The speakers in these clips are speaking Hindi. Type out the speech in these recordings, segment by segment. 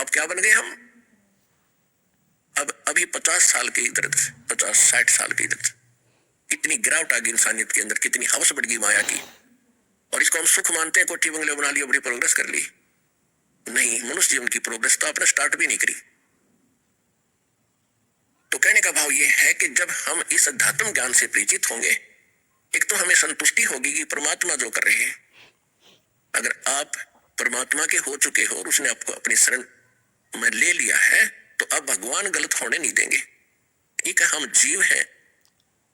अब क्या बन गए हम? अब अभी 50 साल के इधर 50-60 साल के इधर कितनी गिरावट आ गई इंसानियत के अंदर, कितनी हवस बढ़ गई माया की, और इसको हम सुख मानते हैं। कोठी बंगले बना लिया, बड़ी प्रोग्रेस कर ली। नहीं, मनुष्य जीवन की प्रोग्रेस तो आपने स्टार्ट भी नहीं करी। तो कहने का भाव यह है कि जब हम इस अध्यात्म ज्ञान से परिचित होंगे, एक तो हमें संतुष्टि होगी कि परमात्मा जो कर रहे हैं, अगर आप परमात्मा के हो चुके हो और उसने आपको अपनी शरण में ले लिया है, तो अब भगवान गलत होने नहीं देंगे। ठीक है, हम जीव हैं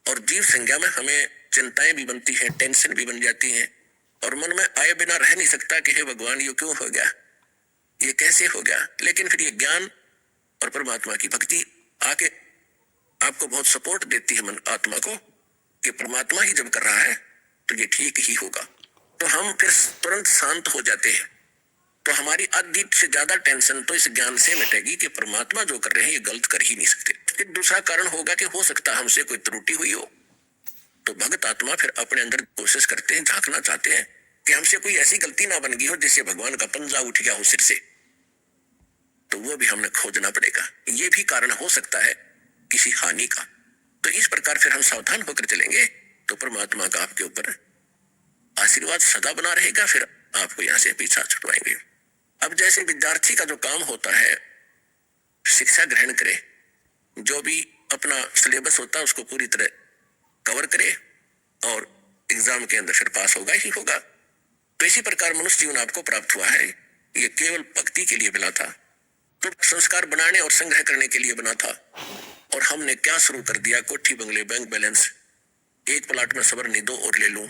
और जीव संज्ञा में हमें चिंताएं भी बनती हैं, टेंशन भी बन जाती हैं, और मन में आए बिना रह नहीं सकता कि हे भगवान ये क्यों हो गया, ये कैसे हो गया। लेकिन फिर ये ज्ञान और परमात्मा की भक्ति आके आपको बहुत सपोर्ट देती है मन आत्मा को कि परमात्मा ही जब कर रहा है तो ये ठीक ही होगा। तो हम फिर तुरंत शांत हो जाते हैं। तो हमारी आधी से ज्यादा टेंशन तो इस ज्ञान से मिटेगी कि परमात्मा जो कर रहे हैं ये गलत कर ही नहीं सकते। फिर दूसरा कारण होगा कि हो सकता है हमसे कोई त्रुटि हुई हो, तो भक्त आत्मा फिर अपने अंदर कोशिश करते हैं, झांकना चाहते हैं कि हमसे कोई ऐसी गलती ना बन गई हो जिससे भगवान का पंजा उठ गया हो सिर से, तो वो भी हमने खोजना पड़ेगा। ये भी कारण हो सकता है किसी हानि का। तो इस प्रकार फिर हम सावधान होकर चलेंगे तो परमात्मा का आपके ऊपर आशीर्वाद सदा बना रहेगा, फिर आपको यहां से पीछा छुड़वाएंगे। अब जैसे विद्यार्थी का जो काम होता है, शिक्षा ग्रहण करे, जो भी अपना सिलेबस होता है उसको पूरी तरह कवर करे और एग्जाम के अंदर फिर पास होगा ही होगा। तो इसी प्रकार मनुष्य जीवन आपको प्राप्त हुआ है, ये केवल भक्ति के लिए मिला था, तो संस्कार बनाने और संग्रह करने के लिए बना था। और हमने क्या शुरू कर दिया, कोठी बंगले, बैंक बैलेंस, एक प्लाट में सबर नहीं, 2 और ले लूं,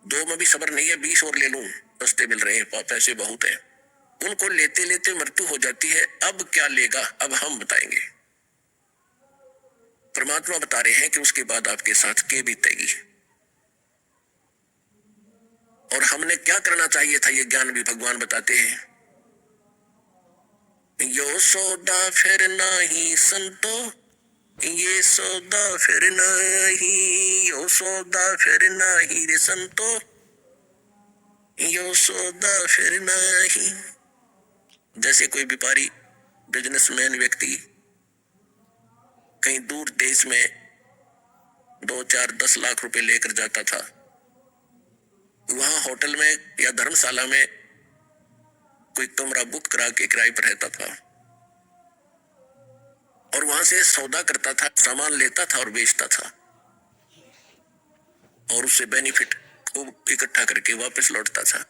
2 में भी सबर नहीं है, 20 और ले लूं, सस्ते मिल रहे हैं, पैसे बहुत है। उनको लेते लेते मृत्यु हो जाती है। अब क्या लेगा, अब हम बताएंगे। परमात्मा बता रहे हैं कि उसके बाद आपके साथ क्या बीतेगी और हमने क्या करना चाहिए था, ये ज्ञान भी भगवान बताते हैं। यो सौदा फिर नहीं संतो, ये सौदा फिर नहीं, यो सौदा फिर नहीं रे संतो, यो सौदा फिर नहीं। जैसे कोई व्यापारी, बिजनेसमैन व्यक्ति कहीं दूर देश में 2, 4, 10 लाख रुपए लेकर जाता था, वहां होटल में या धर्मशाला में कोई कमरा बुक करा के किराए पर रहता था और वहां से सौदा करता था, सामान लेता था और बेचता था और उससे बेनिफिट खूब इकट्ठा करके वापस लौटता था।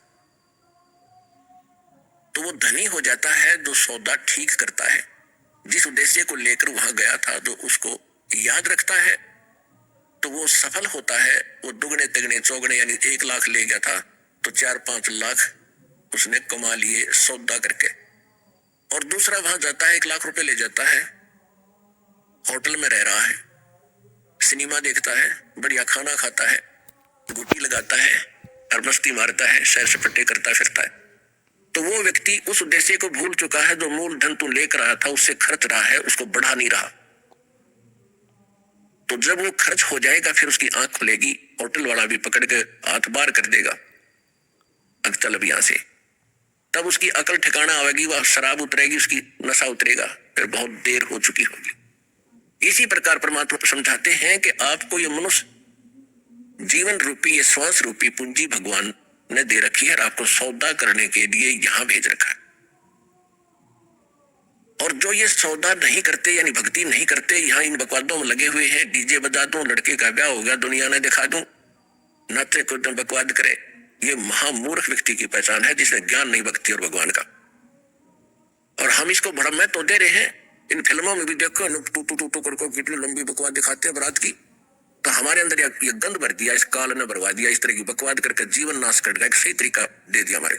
तो वो धनी हो जाता है जो सौदा ठीक करता है, जिस उद्देश्य को लेकर वहां गया था, जो उसको याद रखता है, तो वो सफल होता है। वो दुगने तिगने चौगने, यानी 1 लाख ले गया था तो 4-5 लाख उसने कमा लिए सौदा करके। और दूसरा वहां जाता है, 1 लाख रुपए ले जाता है, होटल में रह रहा है, सिनेमा देखता है, बढ़िया खाना खाता है, गुटी लगाता है और मस्ती मारता है, सैर सपाटे करता फिरता है। तो वो व्यक्ति उस उद्देश्य को भूल चुका है, जो मूल धन तू लेकर आया था उससे खर्च रहा है, उसको बढ़ा नहीं रहा। तो जब वो खर्च हो जाएगा फिर उसकी आंख खुलेगी, होटल वाला भी पकड़ के हाथ बाहर कर देगा, अब चल अब यहां से। तब उसकी अकल ठिकाना आएगी, वह शराब उतरेगी, उसकी नशा उतरेगा, फिर बहुत देर हो चुकी होगी। इसी प्रकार परमात्मा समझाते हैं कि आपको ये मनुष्य जीवन रूपी, ये श्वास रूपी पूंजी भगवान ने दे रखी है और आपको सौदा करने के लिए यहां भेज रखा है। और जो ये सौदा नहीं करते, यानी भक्ति नहीं करते, यहाँ इन बकवादों में लगे हुए हैं, डीजे बजा दूं, लड़के का ब्याह हो गया, दुनिया ने दिखा दूं, नाचे कूद बकवाद करे, ये महामूर्ख व्यक्ति की पहचान है जिसने ज्ञान नहीं भक्ति और भगवान का। और हम इसको भ्रम में तो दे रहे हैं। इन फिल्मों में भी देखो, टू करके कितनी लंबी बकवाद दिखाते हैं बारात की, तो हमारे अंदर ये गंद भर दिया, इस काल ने भरवा दिया, इस तरह की बकवाद करके जीवन नाश कर दिया, एक सही तरीका दे दिया हमारे।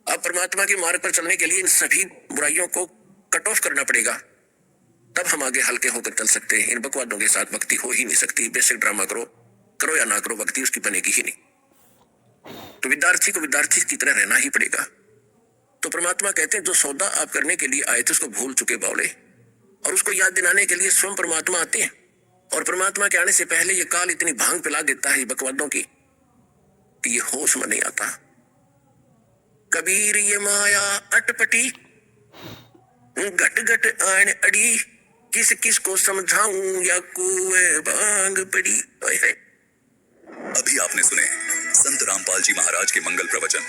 अब परमात्मा के मार्ग पर चलने के लिए इन सभी बुराइयों को कट ऑफ करना पड़ेगा, तब हम आगे हल्के होकर चल सकते हैं। इन बकवादों के साथ भक्ति हो ही नहीं सकती। बेसिक ड्रामा करो या ना करो, भक्ति उसकी बनेगी ही नहीं। तो विद्यार्थी को विद्यार्थी की तरह रहना ही पड़ेगा। तो परमात्मा कहते हैं जो सौदा आप करने के लिए आए थे उसको भूल चुके बावले, और उसको याद दिलाने के लिए स्वयं परमात्मा आते हैं। और परमात्मा के आने से पहले ये काल इतनी भांग पिला देता है बकवादों की कि ये होश में नहीं आता। कबीर ये माया अटपटी घट घट आन अड़ी, किस किस को समझाऊं या कुए भांग पड़ी। ओए होए। अभी आपने सुने संत रामपाल जी महाराज के मंगल प्रवचन।